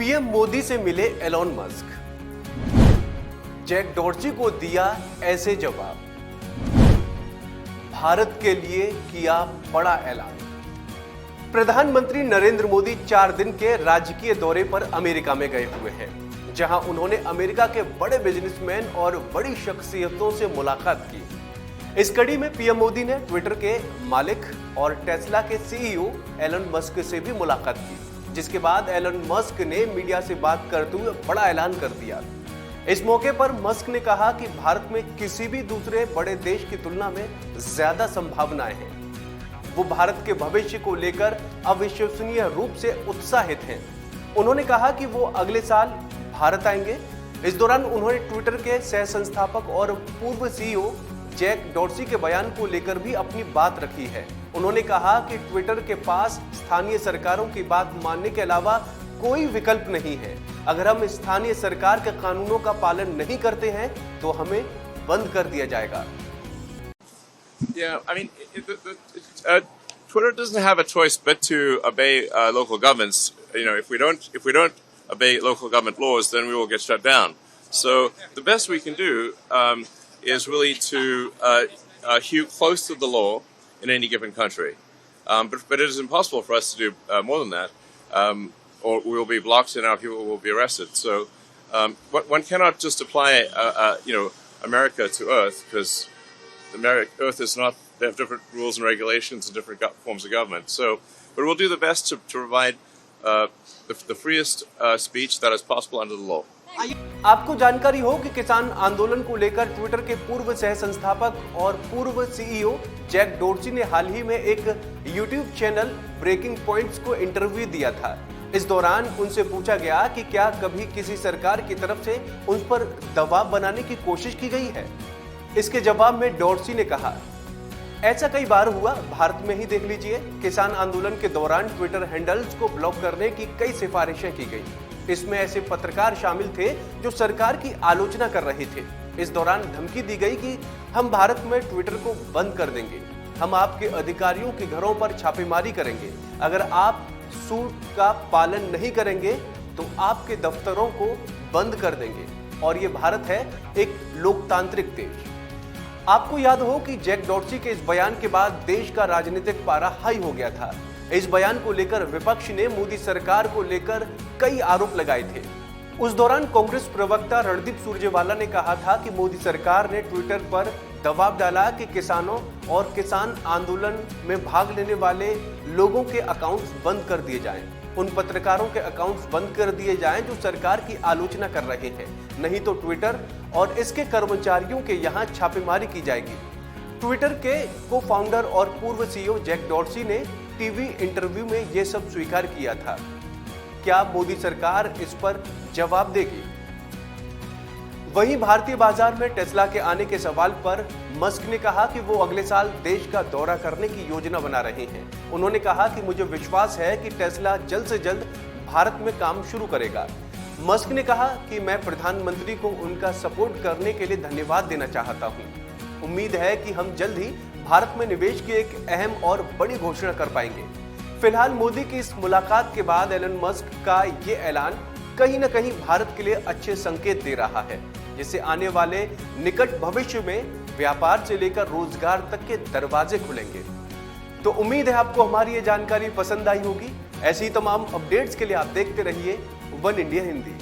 PM Modi से मिले Elon Musk, Jack Dorsey को दिया ऐसे जवाब, भारत के लिए किया बड़ा ऐलान। प्रधानमंत्री नरेंद्र मोदी 4 दिन के राजकीय दौरे पर अमेरिका में गए हुए हैं, जहां उन्होंने अमेरिका के बड़े बिजनेसमैन और बड़ी शख्सियतों से मुलाकात की। इस कड़ी में पीएम मोदी ने ट्विटर के मालिक और टेस्ला के सीईओ एलन मस्क से भी मुलाकात की, जिसके बाद एलन मस्क ने मीडिया से बात करते हुए बड़ा ऐलान कर दिया। इस मौके पर मस्क ने कहा कि भारत में किसी भी दूसरे बड़े देश की तुलना में ज्यादा संभावनाएं हैं। वो भारत के भविष्य को लेकर अविश्वसनीय रूप से उत्साहित हैं। उन्होंने कहा कि वो अगले साल भारत आएंगे। इस दौरान उन्होंने ट्विटर के सह संस्थापक और पूर्व सीईओ जैक डॉर्सी के बयान को लेकर भी अपनी बात रखी है। उन्होंने कहा कि ट्विटर के पास स्थानीय सरकारों की बात मानने के अलावा कोई विकल्प नहीं है। अगर हम स्थानीय सरकार के कानूनों का पालन नहीं करते हैं तो हमें बंद कर दिया जाएगा। Yeah, I mean, Twitter doesn't have a choice but to obey local governments. You know, if we don't obey local government laws, then we will get shut down. So the best we can do is really to hew close to the law in any given country. But it is impossible for us to do more than that, or we will be blocked and our people will be arrested. So one cannot just apply, America to Earth, because Earth is not. They have different rules and regulations and different forms of government. So, but we'll do the best to provide the freest speech that is possible under the law. आपको जानकारी हो कि किसान आंदोलन को लेकर Twitter के पूर्व सह संस्थापक और पूर्व सीईओ जैक डॉर्सी ने हाल ही में एक यूट्यूब चैनल ब्रेकिंग पॉइंट्स को इंटरव्यू दिया था। इस दौरान उनसे पूछा गया कि क्या कभी किसी सरकार की तरफ से उन पर दबाव बनाने की कोशिश की गई है। इसके जवाब में डॉर्सी ने कहा, ऐसा कई बार हुआ, भारत में ही देख लीजिए। किसान आंदोलन के दौरान ट्विटर हैंडल्स को ब्लॉक करने की कई सिफारिशें की गई। इसमें ऐसे पत्रकार शामिल थे जो सरकार की आलोचना कर रहे थे। इस दौरान धमकी दी गई कि हम भारत में ट्विटर को बंद कर देंगे, हम आपके अधिकारियों के घरों पर छापेमारी करेंगे, अगर आप सूट का पालन नहीं करेंगे तो आपके दफ्तरों को बंद कर देंगे। और ये भारत है एक लोकतांत्रिक देश। आपको याद हो कि जैक डॉर्सी के इस बयान के बाद देश का राजनीतिक पारा हाई हो गया था। इस बयान को लेकर विपक्ष ने मोदी सरकार को लेकर कई आरोप लगाए थे। उस दौरान कांग्रेस प्रवक्ता रणदीप सुरजेवाला ने कहा था कि मोदी सरकार ने ट्विटर पर दबाव डाला कि किसानों और किसान आंदोलन में भाग लेने वाले लोगों के अकाउंट्स बंद कर दिए जाएं, उन पत्रकारों के अकाउंट्स बंद कर दिए जाएं जो सरकार की आलोचना कर रहे हैं, नहीं तो ट्विटर और इसके कर्मचारियों के यहां छापेमारी की जाएगी। ट्विटर के को-फाउंडर और पूर्व सीईओ जैक डॉर्सी ने टीवी इंटरव्यू में यह सब स्वीकार किया था। क्या मोदी सरकार इस पर जवाब देगी? वहीं भारतीय बाजार में टेस्ला के आने के सवाल पर मस्क ने कहा कि वो अगले साल देश का दौरा करने की योजना बना रहे हैं। उन्होंने कहा कि मुझे विश्वास है कि टेस्ला जल्द से जल्द भारत में काम शुरू करेगा। मस्क ने कहा कि मैं प्रधानमंत्री को उनका सपोर्ट करने के लिए धन्यवाद देना चाहता हूं। उम्मीद है कि हम जल्द ही भारत में निवेश की एक अहम और बड़ी घोषणा कर पाएंगे। फिलहाल मोदी की इस मुलाकात के बाद एलन मस्क का ये ऐलान कहीं न कहीं भारत के लिए अच्छे संकेत दे रहा है, जिससे आने वाले निकट भविष्य में व्यापार से लेकर रोजगार तक के दरवाजे खुलेंगे। तो उम्मीद है आपको हमारी ये जानकारी पसंद आई होगी। ऐसी तमाम अपडेट्स के लिए आप देखते रहिए वन इंडिया हिंदी।